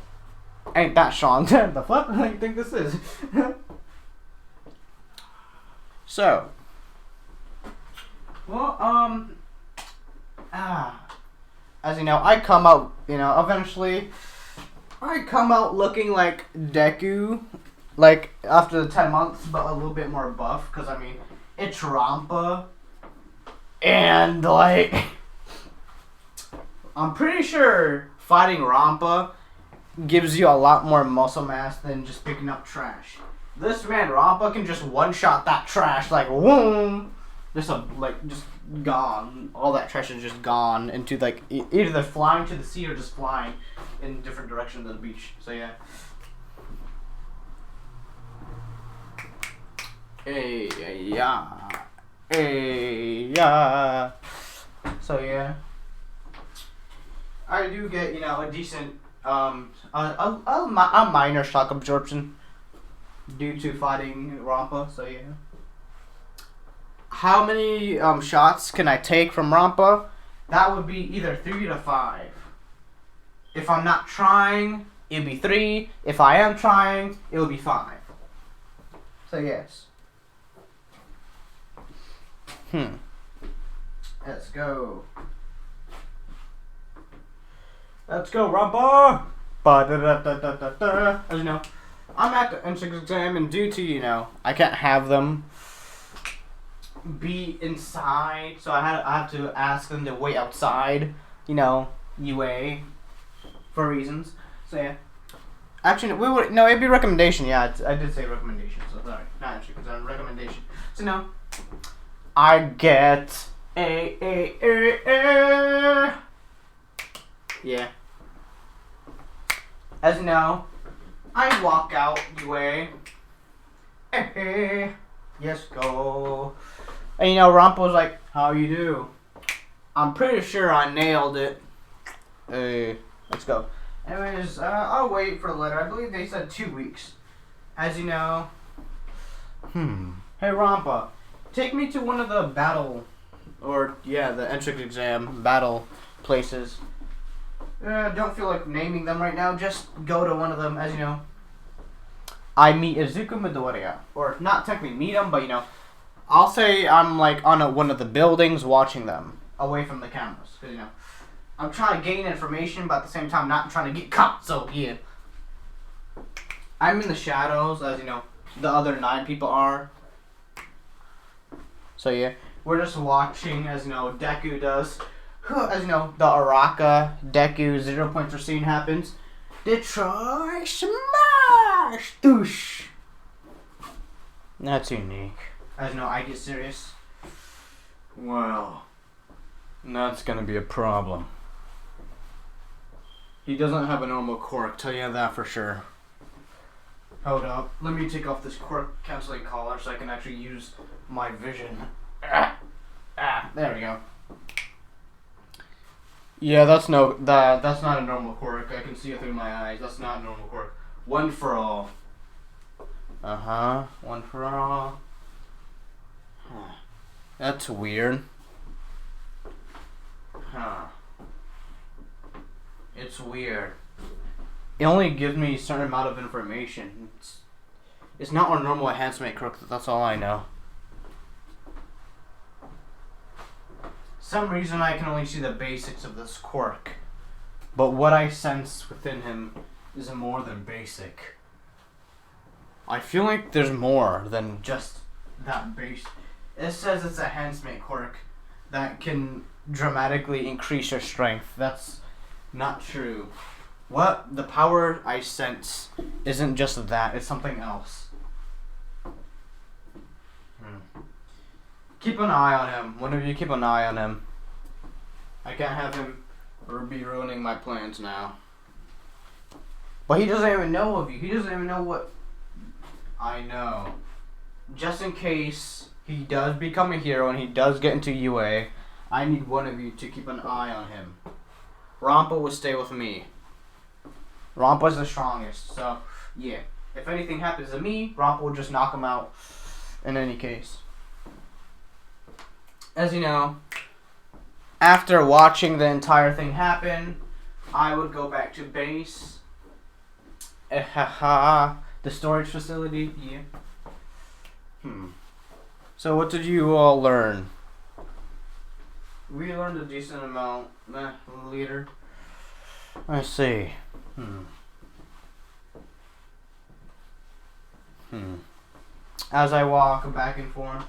ain't that strong? The flip? What do you think this is? So, well, as you know, I come out, eventually, I come out looking like Deku, like, after the 10 months, but a little bit more buff, because, it's Rampa, and, I'm pretty sure fighting Rampa gives you a lot more muscle mass than just picking up trash. This man, Rampa, can just one-shot that trash, like, whoom! Just gone. All that trash is just gone into, either they're flying to the sea or just flying in different directions of the beach. So, yeah. Hey, yeah. Hey, yeah. So, yeah. I do get, a decent, a minor shock absorption due to fighting Rampa, so yeah. How many shots can I take from Rampa? That would be either 3 to 5. If I'm not trying, it'd be 3. If I am trying, it would be 5. So yes. Let's go. Let's go, Rampa! Ba-da-da-da-da-da-da. As you know, I'm at the entrance exam, and due to, I can't have them be inside, so I have to ask them to wait outside, UA, for reasons. So, yeah. Actually, it'd be recommendation, yeah, I did say recommendation, so sorry. Not entry exam, recommendation. So, no, I get a Yeah. As you know, I walk out UA. Yes, go. And Rampo's like, how you do? I'm pretty sure I nailed it. Hey, let's go. Anyways, I'll wait for the letter. I believe they said 2 weeks. As you know. Hey, Rampa, take me to one of the the entrance exam battle places. Don't feel like naming them right now. Just go to one of them. As you know, I meet Izuku Midoriya. Or not technically meet him, but I'll say I'm like on one of the buildings watching them away from the cameras. Because, I'm trying to gain information, but at the same time not trying to get caught. So, yeah. I'm in the shadows, as the other 9 people are. So, yeah. We're just watching, as Deku does. As the Araka Deku 0 pointer scene happens. Detroit Smash! Doosh! That's unique. As I get serious. Well, that's gonna be a problem. He doesn't have a normal quirk, tell you that for sure. Hold up. Let me take off this quirk canceling collar so I can actually use my vision. There we go. Yeah, that's not a normal quirk. I can see it through my eyes. That's not a normal quirk. One for all. One for all. That's weird. It's weird. It only gives me a certain amount of information. It's not a normal enhancement quirk. That's all I know. Some reason I can only see the basics of this quirk, but what I sense within him is more than basic. I feel like there's more than just that base. It says it's a enhancement quirk that can dramatically increase your strength. That's not true. What the power I sense isn't just that, it's something else. Keep an eye on him. One of you keep an eye on him. I can't have him be ruining my plans now. But he doesn't even know of you. He doesn't even know what I know. Just in case he does become a hero and he does get into UA, I need one of you to keep an eye on him. Rampa will stay with me. Rampa's the strongest, so yeah. If anything happens to me, Rampa will just knock him out in any case. As you know, after watching the entire thing happen, I would go back to base. The storage facility, yeah. So what did you all learn? We learned a decent amount, leader. I see. As I walk back and forth,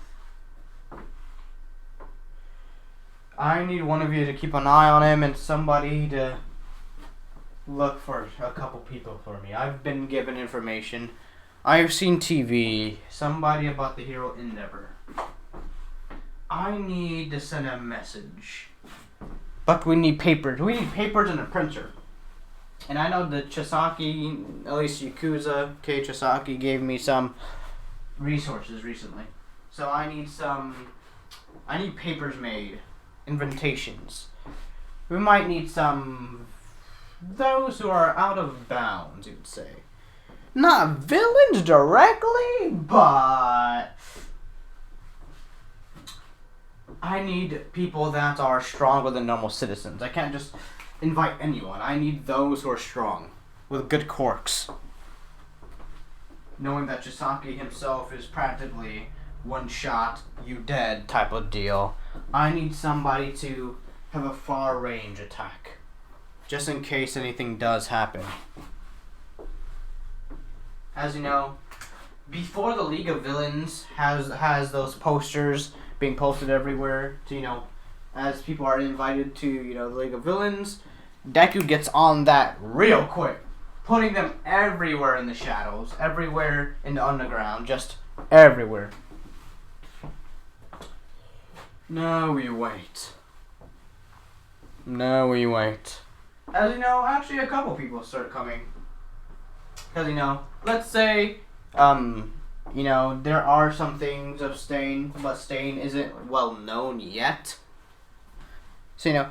I need one of you to keep an eye on him and somebody to look for a couple people for me. I've been given information. I've seen TV. Somebody about the hero Endeavor. I need to send a message. But we need papers. We need papers and a printer. And I know that Chisaki, at least Yakuza K. Chisaki, gave me some resources recently. So I need papers made. Invitations. We might need those who are out of bounds, you would say. Not villains directly, but I need people that are stronger than normal citizens. I can't just invite anyone. I need those who are strong, with good quirks. Knowing that Chisaki himself is practically one shot, you dead type of deal. I need somebody to have a far range attack, just in case anything does happen. As you know, before the League of Villains has those posters being posted everywhere to, as people are invited to, the League of Villains, Deku gets on that real quick, putting them everywhere in the shadows, everywhere in the underground, just everywhere. Now we wait. As you know, actually a couple people start coming. Because, let's say, there are some things of Stain, but Stain isn't well known yet. So,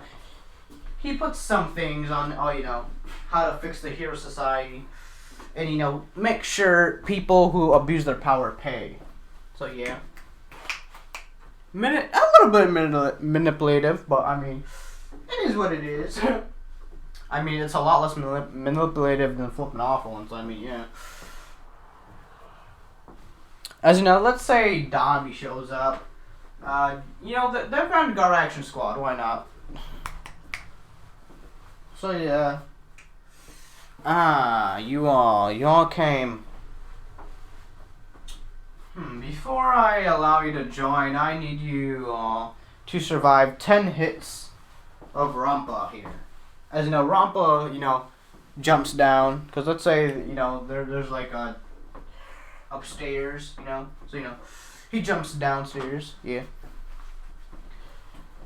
he puts some things on, how to fix the Hero Society. And, make sure people who abuse their power pay. So, yeah. A little bit manipulative, but, it is what it is. It's a lot less manipulative than flipping awful ones. Yeah. As let's say Dobby shows up. They're from Guard Action Squad. Why not? So yeah. You all came. Before I allow you to join, I need you all to survive 10 hits of Rampa here. As Rampa, jumps down. Because let's say, there's like a upstairs, So, he jumps downstairs. Yeah.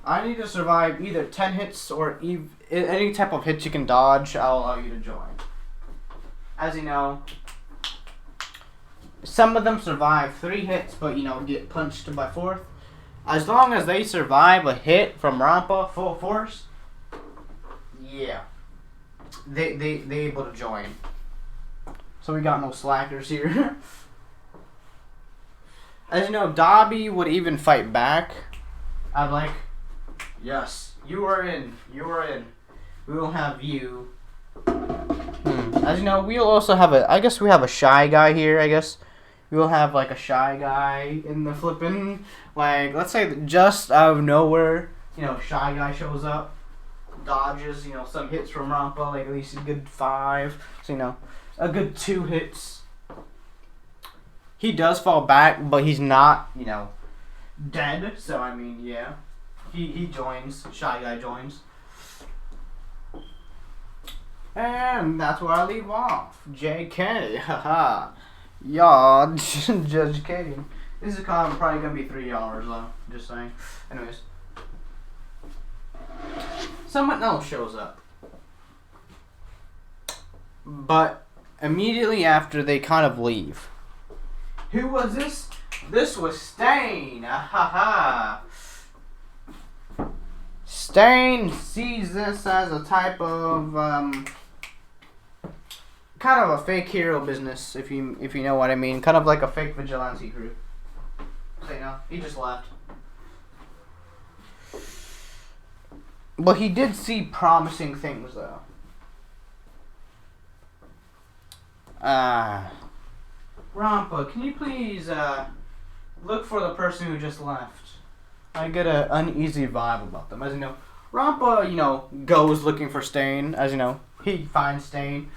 I need to survive either 10 hits or any type of hits you can dodge. I'll allow you to join. As you know, some of them survive 3 hits, but, get punched by 4th. As long as they survive a hit from Rampa full force, yeah, they able to join. So we got no slackers here. As you know, Dobby would even fight back. I'm like, yes, you are in. You are in. We will have you. As you know, we'll also have I guess we have a shy guy here, I guess. We'll have like a shy guy in the flippin', like, let's say just out of nowhere, shy guy shows up, dodges, some hits from Rampa, like at least a good 5, so, a good 2 hits. He does fall back, but he's not, dead, so yeah. He joins, shy guy joins. And that's where I leave off. JK, haha. Y'all, just kidding. This is probably gonna be 3 hours though. Just saying. Anyways, someone else shows up, but immediately after they kind of leave. Who was this? This was Stain. Haha. Stain sees this as a type of kind of a fake hero business, if you know what I mean. Kind of like a fake vigilante group. So, he just left. But he did see promising things, though. Rampa, can you please look for the person who just left? I get an uneasy vibe about them. As you know, Rampa, goes looking for Stain. As you know, he finds Stain.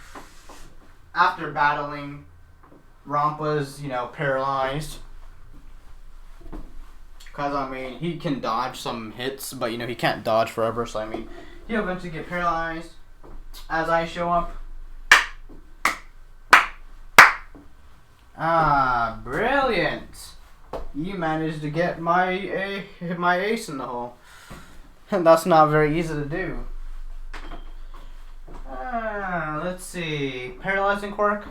After battling, Rampa's, paralyzed. Because, he can dodge some hits, but, he can't dodge forever. So, he'll eventually get paralyzed. As I show up. Brilliant. You managed to get my ace in the hole. And that's not very easy to do. Let's see. Paralyzing quirk?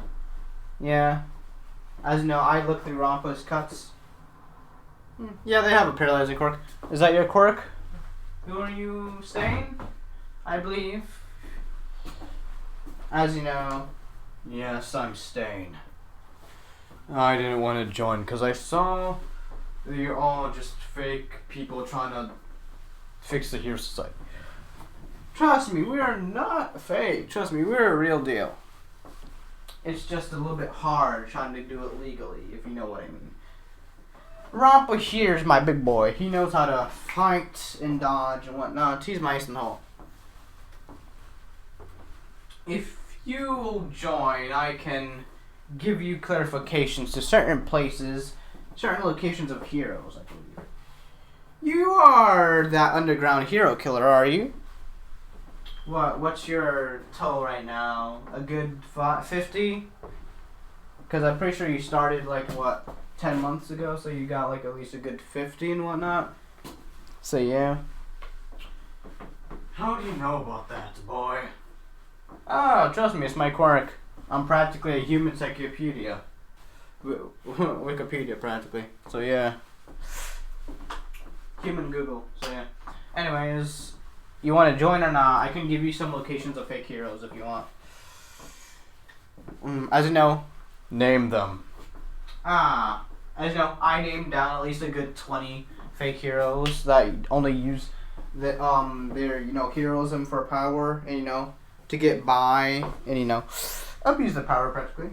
Yeah. As you know, I look through Rampa's cuts. Yeah, they have a paralyzing quirk. Is that your quirk? Who are you, Stain? I believe. As you know, yes, I'm Stain. I didn't want to join because I saw that you're all just fake people trying to fix the Hero Society. Trust me, we are not fake. Trust me, we're a real deal. It's just a little bit hard trying to do it legally, if you know what I mean. Rampa here's my big boy. He knows how to fight and dodge and whatnot. He's my ace in the hole. If you will join, I can give you clarifications to certain places, certain locations of heroes, I believe. You are that underground hero killer, are you? What's your toll right now? A good 50? Because I'm pretty sure you started 10 months ago, so you got at least a good 50 and whatnot. So yeah. How do you know about that, boy? Oh, trust me, it's my quirk. I'm practically a human encyclopedia. Wikipedia, practically. So yeah. Human Google. So yeah. Anyways, you want to join or not? I can give you some locations of fake heroes if you want. As you know, Name them. as you know, I named down at least a good 20 fake heroes that only use their heroism for power and to get by and abuse the power practically.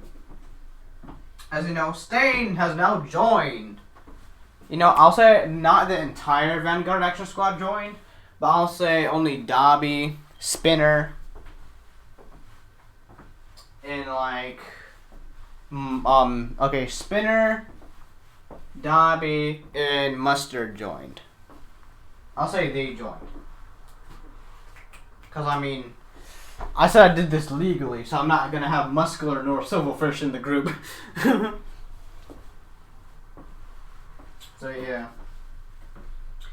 As you know, Stain has now joined. I'll say not the entire Vanguard Action Squad joined, but I'll say only Dobby, Spinner, and Spinner, Dobby, and Mustard joined. I'll say they joined. Cause I said I did this legally, so I'm not gonna have Muscular nor Silverfish in the group. So yeah.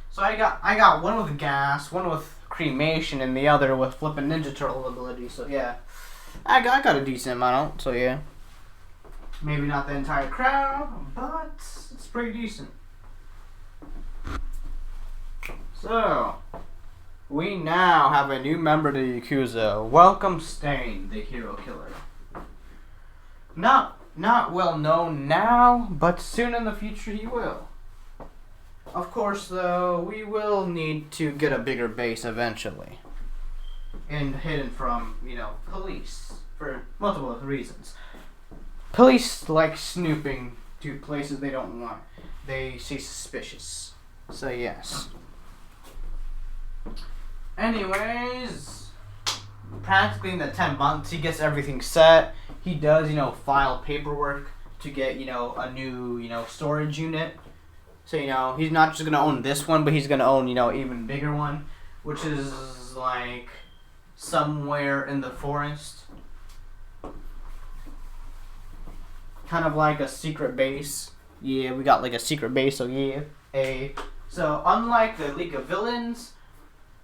So I got one with gas, one with cremation, and the other with flipping Ninja Turtle ability. So yeah, I got a decent amount. So yeah, maybe not the entire crowd, but it's pretty decent. So we now have a new member to Yakuza. Welcome, Stain, the hero killer. Not well known now, but soon in the future he will. Of course, though, we will need to get a bigger base eventually. And hidden from, police. For multiple reasons. Police like snooping to places they don't want. They see suspicious. So, yes. Anyways, practically in the 10 months, he gets everything set. He does, file paperwork to get, a new, storage unit. So, he's not just going to own this one, but he's going to own, even bigger one, which is, somewhere in the forest. Kind of like a secret base. Yeah, we got, a secret base, so yeah. So, unlike the League of Villains,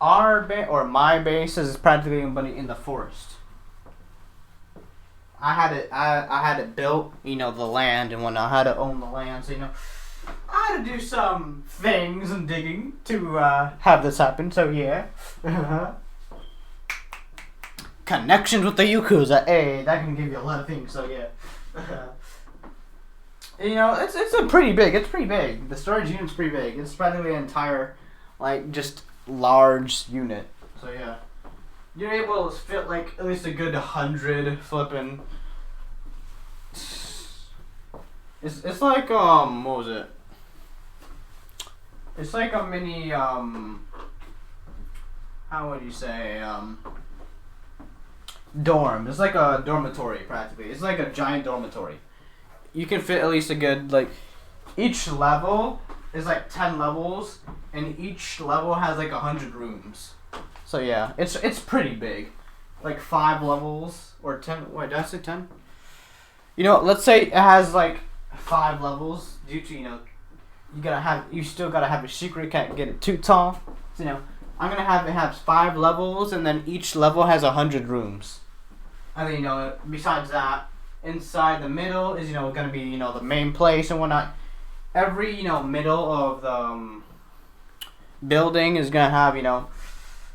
my base is practically in the forest. I had it built, the land and whatnot. I had to own the land, so, I had to do some things and digging to have this happen, so yeah. Connections with the Yakuza, that can give you a lot of things, so yeah. It's pretty big. It's pretty big. The storage unit's pretty big. It's practically an entire, just large unit. So yeah, you're able to fit at least a good 100 flipping. It's like what was it? It's like a mini how would you say dorm. It's like a dormitory practically. It's like a giant dormitory. You can fit at least a good each level is 10 levels and each level has 100 rooms. So yeah, it's pretty big. 5 levels or 10. Wait, did I say 10? Let's say it has 5 levels due to you still gotta have a secret. You can't get it too tall. So I'm gonna have it have 5 levels and then each level has 100 rooms. And then besides that, inside the middle is gonna be the main place and whatnot. Every middle of the building is gonna have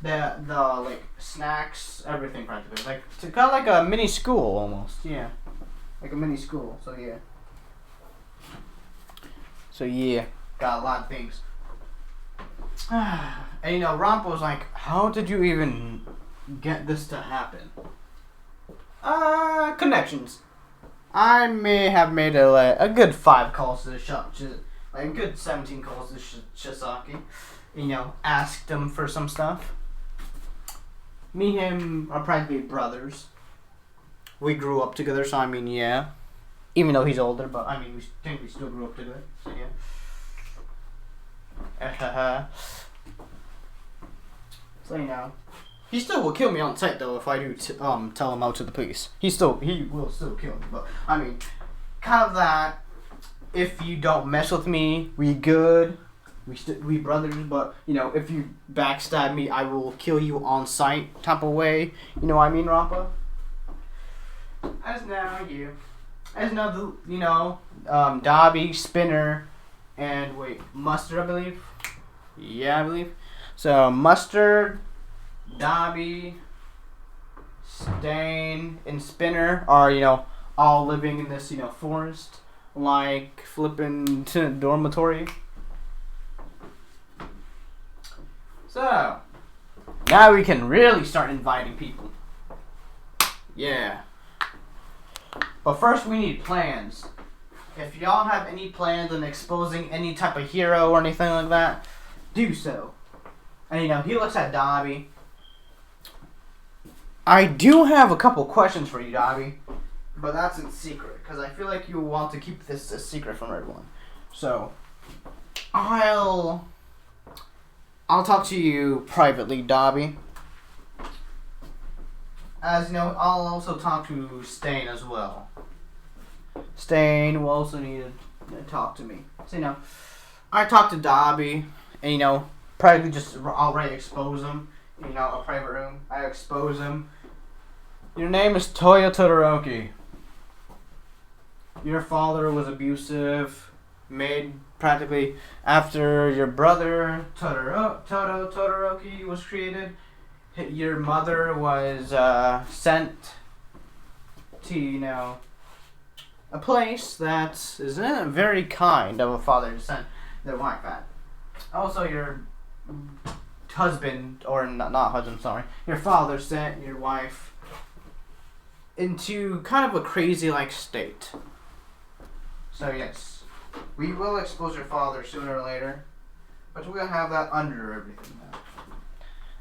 the snacks, everything practically. It's kind of like a mini school almost. Yeah, like a mini school. So yeah. So yeah, got a lot of things. And Rampo's like, how did you even get this to happen? Connections. I may have made a good 5 calls to the shop, a good 17 calls to Shisaki. Asked him for some stuff. Me and him are practically brothers. We grew up together, so yeah. Even though he's older, but we think we still grew up together, so yeah. So he still will kill me on sight though if I do tell him out to the police. He will still kill me, but kind of that. If you don't mess with me, we good. We brothers, but if you backstab me, I will kill you on sight type of way. You know what I mean, Rampa? As now you. As now Dobby, Spinner, and wait, Mustard, I believe. Yeah, I believe. So Mustard, Dobby, Stain, and Spinner are all living in this forest like flippin' dormitory. So now we can really start inviting people. Yeah. But first we need plans. If y'all have any plans on exposing any type of hero or anything like that, do so. And he looks at Dobby. I do have a couple questions for you, Dobby. But that's in secret, because I feel like you want to keep this a secret from everyone. So, I'll talk to you privately, Dobby. As you know, I'll also talk to Stain as well. Stain will also need to talk to me. So, I talk to Dobby, and, probably just already expose him. A private room. I expose him. Your name is Toyo Todoroki. Your father was abusive, made practically after your brother Todoroki was created. Your mother was sent to, a place that isn't very kind of a father to send their wife at. Also, your husband, or not husband, sorry, your father sent your wife into kind of a crazy state. So yes, we will expose your father sooner or later, but we'll have that under everything now.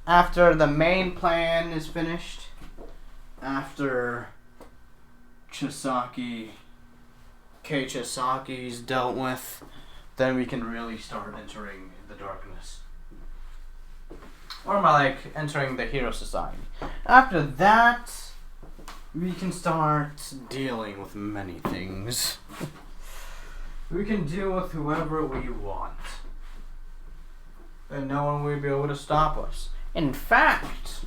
After the main plan is finished, after Chisaki is dealt with, then we can really start entering the darkness. Or more entering the hero society. After that, we can start dealing with many things. We can deal with whoever we want. And no one will be able to stop us. In fact,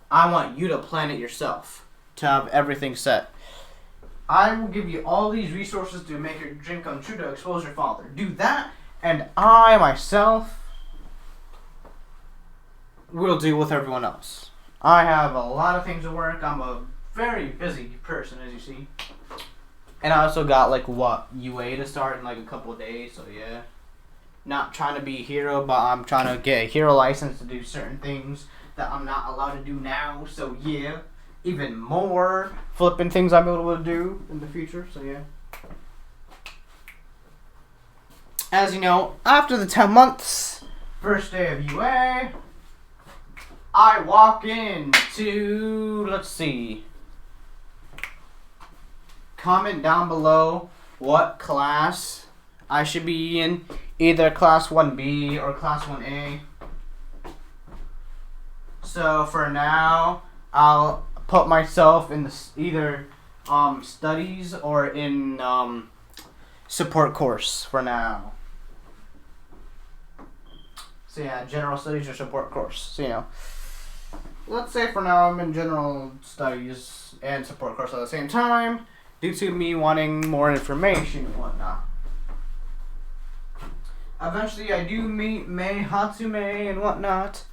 I want you to plan it yourself. To have everything set. I will give you all these resources to make your dream come true to expose your father. Do that, and I myself will deal with everyone else. I have a lot of things to work. I'm a very busy person, as you see. And I also got UA to start in a couple of days, so yeah. Not trying to be a hero, but I'm trying to get a hero license to do certain things that I'm not allowed to do now, so yeah. Even more flipping things I'm able to do in the future, so yeah. As you know, after the 10 months, first day of UA, I walk into, let's see. Comment down below what class I should be in, either class 1B or class 1A. So for now, I'll put myself in either studies or in support course for now. So yeah, general studies or support course. So let's say for now I'm in general studies and support course at the same time, due to me wanting more information and whatnot. Eventually I do meet Mei Hatsume and whatnot,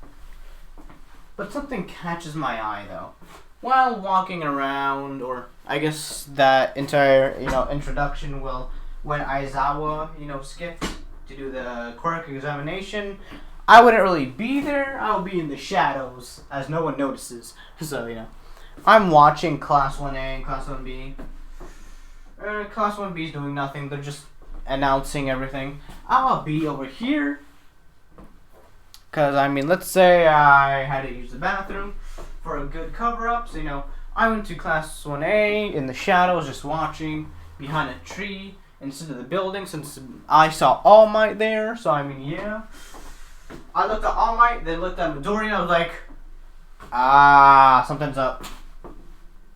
but something catches my eye though. While walking around, or I guess that entire, introduction when Aizawa, skipped to do the quirk examination, I wouldn't really be there. I'll be in the shadows, as no one notices. So, I'm watching Class 1A and Class 1B. Class 1B is doing nothing. They're just announcing everything. I'll be over here. Because, let's say I had to use the bathroom for a good cover-up. So, I went to Class 1A in the shadows, just watching behind a tree instead of the building, since I saw All Might there. So, yeah. I looked at All Might, then looked at Midoriya, and I was like, something's up.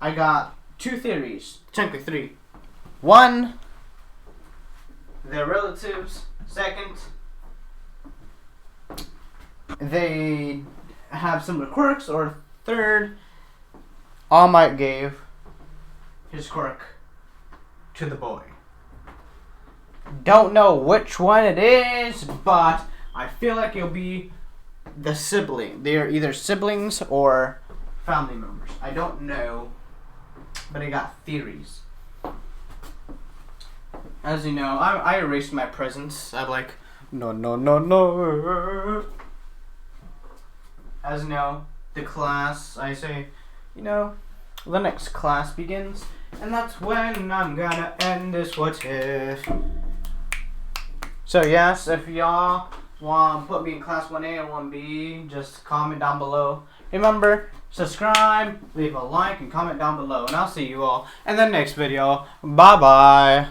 I got 2 theories, technically 3. 1, they're relatives. 2nd, they have similar quirks. Or Third, All Might gave his quirk to the boy. Don't know which one it is, but I feel like it'll be the sibling. They're either siblings or family members. I don't know, but I got theories. As you know, I erased my presents. I'm like, no, no, no, no. As you know, the class, I say, you know, the next class begins, and that's when I'm gonna end this what if. So yes, if y'all want to put me in class 1A or 1B, just comment down below. Remember, subscribe, leave a like, and comment down below. And I'll see you all in the next video. Bye-bye.